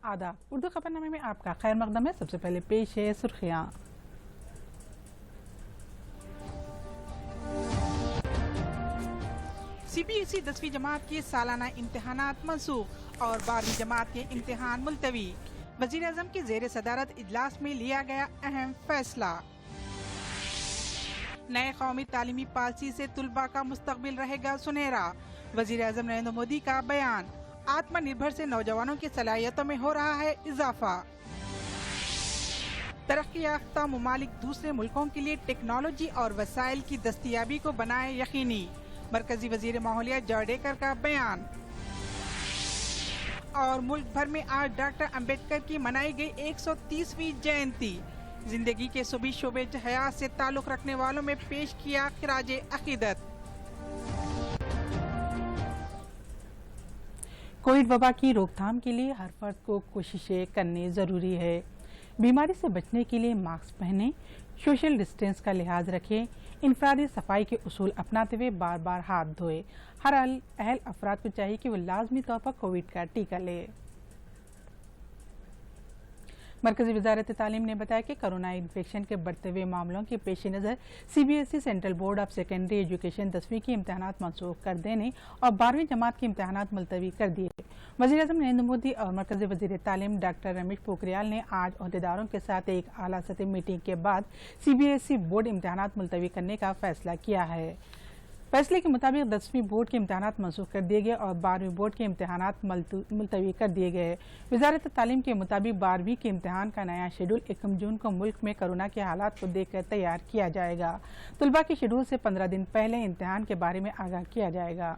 آداب، اردو خبرنامے میں آپ کا خیر مقدم ہے۔ سب سے پہلے پیش ہے سرخیاں۔ سی بی ایس ای 10ویں جماعت کے سالانہ امتحانات منسوخ اور 12ویں جماعت کے امتحان ملتوی۔ وزیر اعظم کے زیر صدارت اجلاس میں لیا گیا اہم فیصلہ۔ نئے قومی تعلیمی پالیسی سے طلباء کا مستقبل رہے گا سنہرا۔ وزیر اعظم نریندر مودی کا بیان۔ آتم نربھر سے نوجوانوں کی صلاحیتوں میں ہو رہا ہے اضافہ۔ ترقی یافتہ ممالک دوسرے ملکوں کے لیے ٹیکنالوجی اور وسائل کی دستیابی کو بنائے یقینی۔ مرکزی وزیر ماحولیات جاوڈیکر کا بیان۔ اور ملک بھر میں آج ڈاکٹر امبیڈکر کی منائی گئی 130ویں جینتی۔ زندگی کے سبھی شعبے حیات سے تعلق رکھنے والوں میں پیش کیا خراج عقیدت۔ کووڈ وبا کی روک تھام کے لیے ہر فرد کو کوششیں کرنی ضروری ہے۔ بیماری سے بچنے کے لیے ماسک پہنیں، سوشل ڈسٹینس کا لحاظ رکھیں، انفرادی صفائی کے اصول اپناتے ہوئے بار بار ہاتھ دھوئیں۔ ہر اہل افراد کو چاہیے کہ وہ لازمی طور پر کووڈ کا ٹیکہ لے۔ مرکزی وزارت تعلیم نے بتایا کہ کرونا انفیکشن کے بڑھتے ہوئے معاملوں کے پیش نظر C B S E central board of secondary education 10ویں کے امتحانات منسوخ کر دینے اور 12ویں جماعت کے امتحانات ملتوی کر دیے۔ وزیر اعظم نریندر مودی اور مرکزی وزیر تعلیم ڈاکٹر رمیش پوکھریال نے آج عہدیداروں کے ساتھ ایک اعلیٰ سطحی میٹنگ کے بعد C B S E board امتحانات ملتوی کرنے کا فیصلہ کیا ہے۔ فیصلے کے مطابق 10ویں بورڈ کے امتحانات منسوخ کر دیے گئے اور 12ویں بورڈ کے امتحانات ملتوی کر دیے گئے۔ وزارت تعلیم کے مطابق 12ویں کے امتحان کا نیا شیڈول 1 جون کو ملک میں کورونا کے حالات کو دیکھ کر تیار کیا جائے گا۔ طلباء کے شیڈول سے 15 دن پہلے امتحان کے بارے میں آگاہ کیا جائے گا۔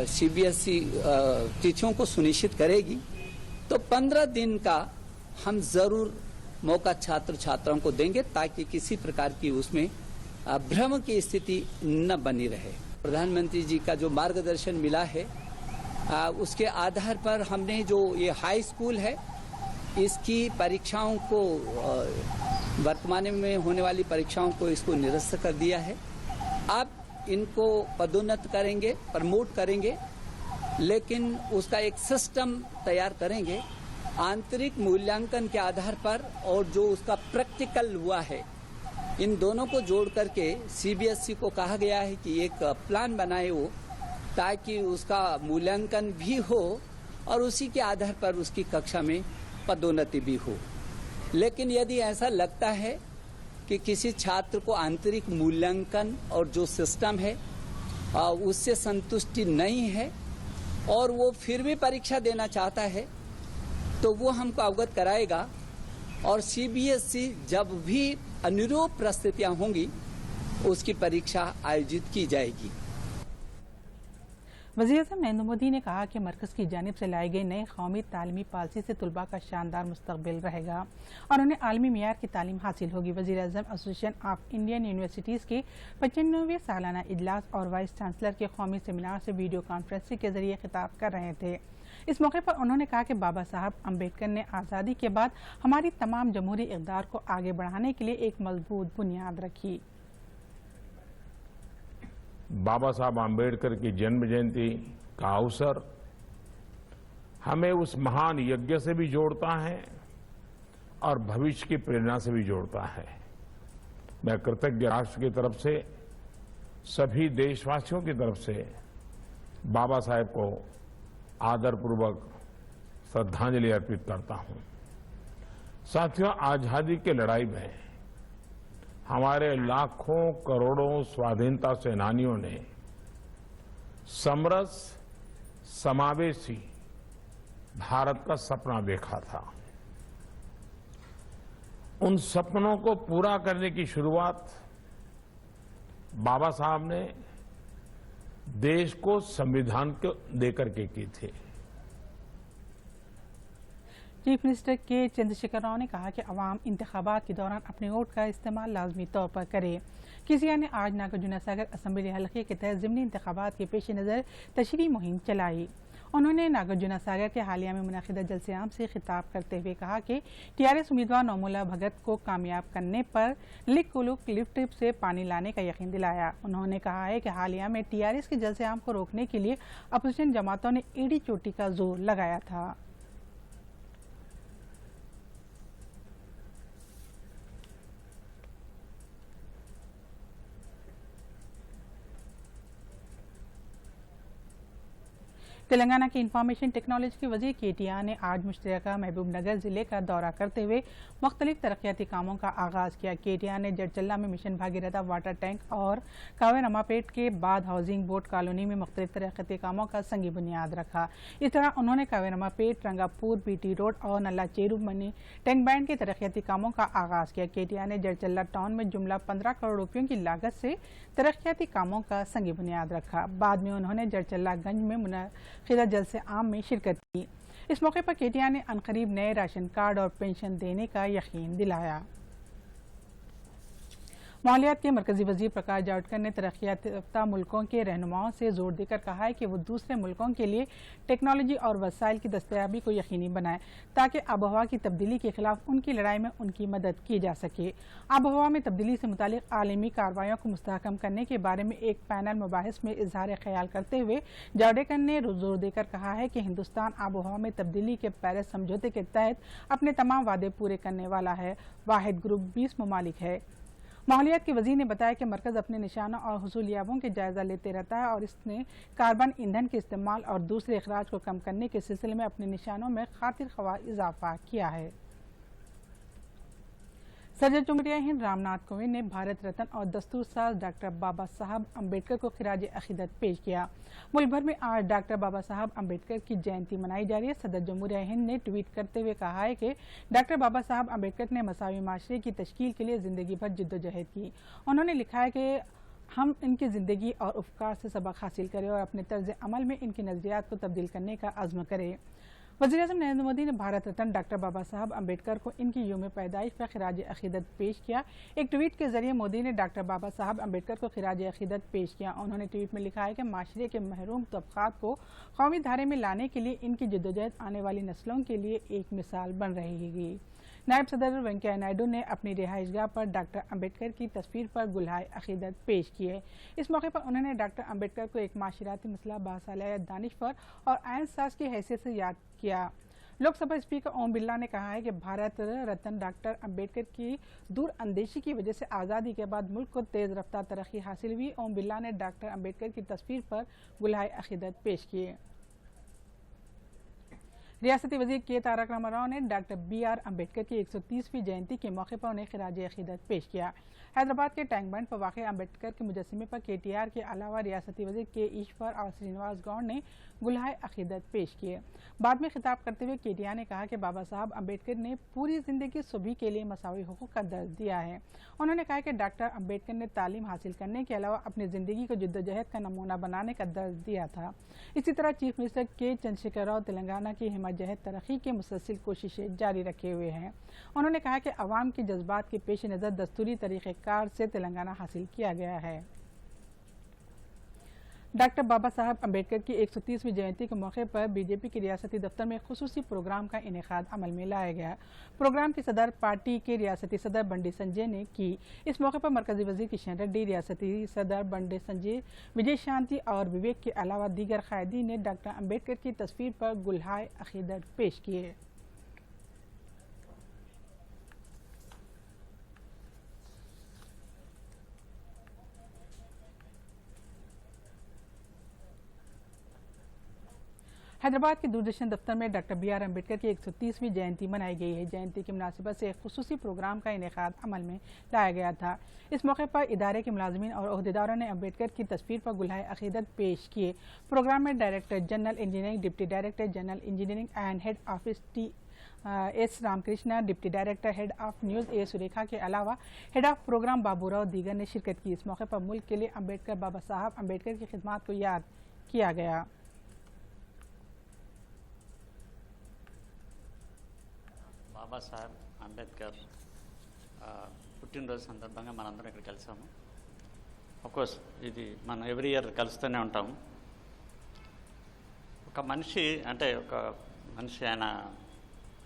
سی بی ایس ای تتھیوں کو سنشچت کرے گی تو 15 دن کا ہم ضرور موقع چھاتر چھاتراؤں کو دیں گے تاکہ کسی پرکار کی اس میں بھرم کی استھتی نہ بنی رہے۔ پردھان منتری جی کا جو مارگدرشن ملا ہے اس کے آدھار پر ہم نے جو یہ ہائی اسکول ہے اس کی پریکشاؤں کو ورتمان میں ہونے والی پریکشاؤں کو اس کو نرست کر دیا ہے۔ اب ان کو پدونت کریں گے، پرموٹ کریں گے، لیکن اس کا ایک سسٹم تیار کریں گے آنترک مولانکن کے آدھار پر اور جو اس کا پریکٹیکل ہوا ہے ان دونوں کو جوڑ کر کے سی بی ایس ای کو کہا گیا ہے کہ ایک پلان بنائے وہ تاکہ اس کا مولانکن بھی ہو اور اسی کے آدھار پر اس کی ککشا میں پدونتی بھی ہو۔ لیکن یدی ایسا لگتا ہے کہ کسی چھاتر کو آنترک مولانکن اور جو سسٹم ہے اس سے سنتشٹی نہیں ہے اور وہ پھر بھی پریکشا دینا چاہتا ہے تو وہ ہم کو اوگت کرائے گا اور سی بی ایس ای جب بھی انوروپ پرستتیاں ہوں گی اس کی پریکشا آیوجت کی جائے گی۔ وزیر اعظم نریندر مودی نے کہا کہ مرکز کی جانب سے لائی گئی نئی قومی تعلیمی پالیسی سے طلباء کا شاندار مستقبل رہے گا اور انہیں عالمی معیار کی تعلیم حاصل ہوگی۔ وزیر اعظم ایسوسی ایشن آف انڈین یونیورسٹیز کے 95ویں سالانہ اجلاس اور وائس چانسلر کے قومی سیمینار سے ویڈیو کانفرنسنگ کے ذریعے خطاب کر رہے تھے۔ اس موقع پر انہوں نے کہا کہ بابا صاحب امبیڈکر نے آزادی کے بعد ہماری تمام جمہوری اقدار کو آگے بڑھانے کے لیے ایک مضبوط بنیاد رکھی۔ بابا صاحب امبیڈکر کی جنم جینتی کا اوسر ہمیں اس مہان یجఞ سے بھی جوڑتا ہے اور بھوشیہ کی پریرنا سے بھی جوڑتا ہے۔ میں کرتجఞ راشٹر کی طرف سے سبھی دیش واسیوں کی طرف سے بابا صاحب کو آدر پوروک شردھانجلی ارپت کرتا ہوں۔ ساتھیوں، آزادی کی لڑائی میں ہمارے لاکھوں کروڑوں سوادھینتا سینانیوں نے سمرس سماویشی بھارت کا سپنا دیکھا تھا۔ ان سپنوں کو پورا کرنے کی شروعات بابا صاحب نے دیش کو سمویدھان کو دے کر کے کی تھی۔ چیف منسٹر کے چندرشیکھر راؤ نے کہا کہ عوام انتخابات کے دوران اپنے ووٹ کا استعمال لازمی طور پر کرے۔ کیسیآر نے آج ناگرجنا ساگر اسمبلی حلقے کے تحت ضمنی انتخابات کے پیش نظر تشریحی مہم چلائی۔ उन्होंने नागार्जुन सागर के हालिया में मुनक़िदा जलसे आम से खिताब करते हुए कहा कि टीआरएस उम्मीदवार नौमुल्ला भगत को कामयाब करने पर लिक कुलुक लिफ्ट से पानी लाने का यकीन दिलाया। उन्होंने कहा है कि हालिया में टीआरएस के जलसे आम को रोकने के लिए अपोजिशन जमातों ने एड़ी चोटी का जोर लगाया था। तेलंगाना के इंफॉर्मेशन टेक्नोलॉजी के वजीर केटीआर ने आज मुश्तरका महबूब नगर जिले का दौरा करते हुए मुख्तलिफ तरक्याती कामों का आगाज़ किया। केटीआर ने जड़चल्ला में मिशन भागीरथा वाटर टैंक और कावे रमापेट के बाद हाउसिंग बोर्ड कॉलोनी में मुख्तलिफ तरक्याती कामों का संगी बुनियाद रखा। इस तरह उन्होंने कावे रमापेट, रंगापुर, बीटी रोड और नल्ला चेरू मनी टैंक बैंड के तरक्याती कामों का आगाज़ किया। केटीआर ने जड़चल्ला टाउन में जुमला 15 करोड़ रुपयों की लागत से तरक्याती कामों का संगी बुनियाद रखा। बाद में उन्होंने जड़चल्ला गंज में मुनक़िदा जलसे आम में शिरकत की। इस मौके पर केटीआर ने अनकरीब नए राशन कार्ड और पेंशन देने का यकीन दिलाया। मालियात के मरकजी वजीर प्रकाश जावड़ेकर ने तरक्यात याफ्ता मुल्कों के रहनुमाओं से जोर देकर कहा है कि वो दूसरे मुल्कों के लिए टेक्नोलॉजी और वसाइल की दस्तयाबी को यकीनी बनाएं ताकि आबोहवा की तब्दीली के खिलाफ उनकी लड़ाई में उनकी मदद की जा सके। आबोहवा में तब्दीली से मुतालिक आलमी कार्रवाइयों को मुस्तहकम करने के बारे में एक पैनल मुबाहिस में इजहार ख्याल करते हुए जावड़ेकर ने जोर देकर कहा है कि हिंदुस्तान आबोहवा में तब्दीली के पेरिस समझौते के तहत अपने तमाम वादे पूरे करने वाला है। वाहिद ग्रुप 20 ममालिक है। माहौलियात के वजीर ने बताया कि मरकज़ अपने निशानों और हुसूलियाबों के जायजा लेते रहता है और इसने कार्बन ईंधन के इस्तेमाल और दूसरे अखराज को कम करने के सिलसिले में अपने निशानों में खातिर ख्वाह इजाफा किया है। सदर जमहूरिया हिंद रामनाथ कोविंद ने भारत रत्न और दस्तूर साज डॉक्टर बाबा साहब अम्बेडकर को खिराज अकीदत पेश किया। मुल्क भर में आज डॉक्टर बाबा साहब अम्बेडकर की जयंती मनाई जा रही है। सदर जमहूरिया हिंद ने ट्वीट करते हुए कहा है कि डॉक्टर बाबा साहब अम्बेडकर ने मसावी माशरे की तश्कील के लिए जिंदगी भर जिद्दोजहद की। उन्होंने लिखा है कि हम इनकी ज़िंदगी और अफकार से सबक हासिल करें और अपने तर्ज अमल में इनकी नज़रियात को तब्दील करने का अज़्म करें। वज़ीर-ए-आज़म नरेंद्र मोदी ने भारत रत्न डॉक्टर बाबा साहब अम्बेडकर को इनकी यौम पैदाइश पर खिराज अकीदत पेश किया। एक ट्वीट के जरिए मोदी ने डॉक्टर बाबा साहब अम्बेडकर को खिराज अकीदत पेश किया। उन्होंने ट्वीट में लिखा है कि माशरे के महरूम तबक़ात को कौमी धारे में लाने के लिए इनकी जद्दोजहद आने वाली नस्लों के लिए एक मिसाल बन रहेगी। नायब सदर वेंकैया नायडू ने अपनी रिहाइशगाह पर डॉक्टर अम्बेडकर की तस्वीर पर गुलहाए अकीदत पेश की है। इस मौके पर उन्होंने डॉक्टर अम्बेडकर को एक माशराती मसला बासालियत दानिश्वर और आयन साज की हैसियत से याद किया। लोकसभा स्पीकर ओम बिरला ने कहा है कि भारत रत्न डॉक्टर अम्बेडकर की दूर अंदेशी की वजह से आज़ादी के बाद मुल्क को तेज़ रफ्तार तरक्की हासिल हुई। ओम बिरला ने डॉक्टर अम्बेडकर की तस्वीर पर गुलहाए अकीदत पेश किए। रियासती वजीर के तारक रामाराव ने डॉक्टर BR अम्बेडकर की 130वीं जयंती के मौके पर उन्हें खिराज अकीदत पेश किया। हैदराबाद के टैंक बैंड पर वाक़ अम्बेडकर के मुजस्समे पर KTR के अलावा रियासती वजीर के ईश्वर और श्रीनिवास गौड़ ने गुलहाए अकीदत पेश किए। बाद में खिताब करते हुए KTR ने कहा कि बाबा साहब अम्बेडकर ने पूरी ज़िंदगी सभी के लिए मसावी हुकूक का दर्ज दिया है। उन्होंने कहा कि डॉक्टर अम्बेडकर ने तालीम हासिल करने के अलावा अपनी ज़िंदगी को जद्दोजहद का नमूना बनाने का दर्ज दिया था। इसी तरह चीफ मिनिस्टर के चंद्रशेखर राव तेलंगाना की हिमाजहत तरक्की के मुसलसिल कोशिशें जारी रखे हुए हैं। उन्होंने कहा कि अवाम के जज्बात के पेश नज़र दस्तूरी तरीक़ेकार से तेलंगाना हासिल किया गया है। डॉक्टर बाबा साहब अम्बेडकर की 130वीं जयंती के मौके पर बीजेपी के रियासती दफ्तर में खुसूसी प्रोग्राम का इनेकाद अमल में लाया गया। प्रोग्राम की सदर पार्टी के रियासती सदर बंडी संजय ने की। इस मौके पर मरकजी वजीर किशन रेड्डी, रियासती सदर बंडी संजय, विजय शांति और विवेक के अलावा दीगर कायदीन ने डॉक्टर अम्बेडकर की तस्वीर पर गुलहाए अकीदत पेश किए। हैदराबाद के दूरदर्शन दफ्तर में डॉक्टर BR अम्बेडकर की 130वीं जयंती मनाई गई है। जयंती की मुनासिबत से एक खुसूसी प्रोग्राम का इनेकाद अमल में लाया गया था। इस मौके पर इदारे के मुलाजमीन और ओहदेदारों ने अम्बेडकर की तस्वीर पर गुलहाए अकीदत पेश किए। प्रोग्राम में director general engineering, deputy director general engineering and head office S Ramakrishna, deputy director head of news A Surekha के अलावा हेड ऑफ प्रोग्राम बाबूराव दीगर ने शिरकत की। इस मौके पर मुल्क के लिए अम्बेडकर बाबा साहब अम्बेडकर की खिदमत को याद किया गया। బాబా సాహెబ్ అంబేద్కర్ పుట్టినరోజు సందర్భంగా మనందరం ఇక్కడ కలిసాము. అఫ్కోర్స్ ఇది మనం ఎవ్రీ ఇయర్ కలుస్తూనే ఉంటాము. ఒక మనిషి అంటే ఒక మనిషి ఆయన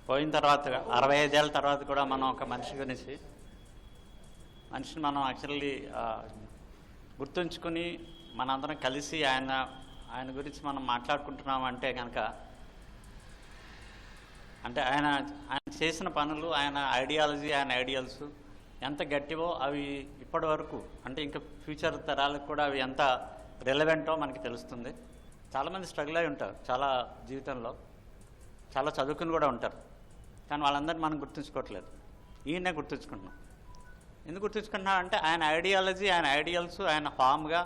పోయిన తర్వాత 65 ఏళ్ళ తర్వాత కూడా మనం ఒక మనిషి గురించి మనిషిని మనం యాక్చువల్లీ గుర్తుంచుకుని మనందరం కలిసి ఆయన గురించి మనం మాట్లాడుకుంటున్నాం అంటే కనుక అంటే ఆయన చేసిన పనులు, ఆయన ఐడియాలజీ, ఆయన ఐడియల్స్ ఎంత గట్టివో అవి ఇప్పటి వరకు అంటే ఇంకా ఫ్యూచర్ తరాలకు కూడా అవి ఎంత రెలవెంటో మనకి తెలుస్తుంది. చాలామంది స్ట్రగుల్ అయి ఉంటారు చాలా జీవితంలో, చాలా చదువుకుని కూడా ఉంటారు, కానీ వాళ్ళందరినీ మనం గుర్తుంచుకోవట్లేదు. ఈయనే గుర్తుంచుకుంటున్నాం. ఎందుకు గుర్తుంచుకుంటున్నాం అంటే ఆయన ఐడియాలజీ, ఆయన ఐడియల్స్, ఆయన ఫామ్గా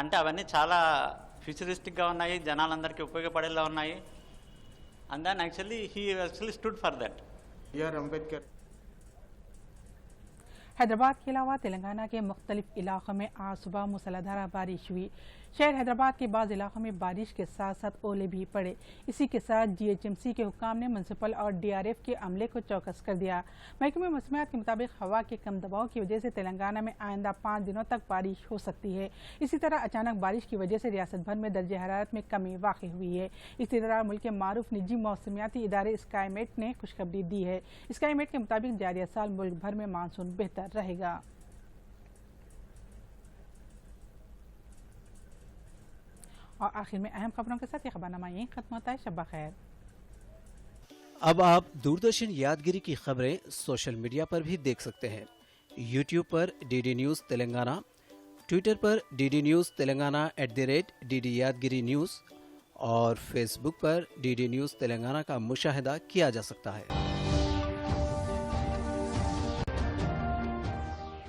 అంటే అవన్నీ చాలా ఫ్యూచరిస్టిక్గా ఉన్నాయి, జనాలందరికీ ఉపయోగపడేలా ఉన్నాయి. And then actually he stood for that. B.R. Ambedkar. Hyderabad के अलावा तेलंगाना के मुख्तलिफ इलाकों में आज सुबह मूसलाधार बारिश हुई। शहर हैदराबाद के बाद इलाकों में बारिश के साथ साथ ओले भी पड़े। इसी के साथ GHMC के हुक्काम ने म्युनिसिपल और DRF के अमले को चौकस कर दिया। महकमे मौसमियात के मुताबिक हवा के कम दबाव की वजह से तेलंगाना में आइंदा 5 दिनों तक बारिश हो सकती है। इसी तरह अचानक बारिश की वजह से रियासत भर में दर्जे हरारत में कमी वाक़ हुई है। इसी तरह मुल्क के मारूफ निजी मौसमियाती इदारे स्काईमेट ने खुशखबरी दी है। स्काईमेट के मुताबिक जारिया साल मुल्क भर में मानसून बेहतर रहेगा। और आखिर में अहम खबरों के साथ ये खबरनामा यहीं खत्म होता है। शब्बा खैर। अब आप दूरदर्शन यादगिरी की खबरें सोशल मीडिया पर भी देख सकते हैं। यूट्यूब पर DD न्यूज़ तेलंगाना, ट्विटर पर DD न्यूज़ तेलंगाना @DD यादगिरी न्यूज़ और फेसबुक पर DD न्यूज़ तेलंगाना का मुशाहिदा किया जा सकता है।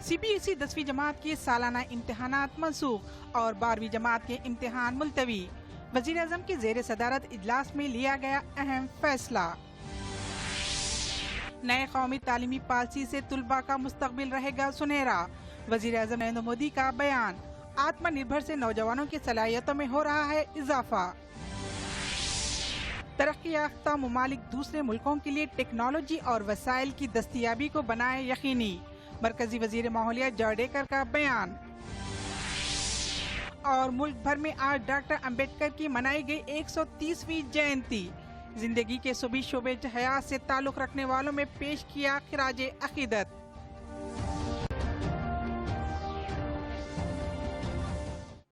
CBSE 10वीं जमात के सालाना इम्तिहानात मनसूख और 12वीं जमात के इम्तिहान मुलतवी। वज़ीर आज़म की ज़ेर सदारत इजलास में लिया गया अहम फैसला। नए कौमी तालीमी पॉलिसी से तुलबा का मुस्तकबिल रहेगा सुनहरा। वज़ीर आज़म नरेंद्र मोदी का बयान। आत्मनिर्भर से नौजवानों की सलाहियतों में हो रहा है इजाफा। तरक्की याफ्ता मुमालिक दूसरे मुल्कों के लिए टेक्नोलॉजी और वसाइल की दस्तयाबी को बनाए यकीनी। मरकजी वजीर माहौलियात जावड़ेकर का बयान। और मुल्क भर में आज डॉक्टर अंबेडकर की मनाई गई 130वीं जयंती। जिंदगी के सभी शोबे हयात से ताल्लुक रखने वालों में पेश किया खिराजे अकीदत।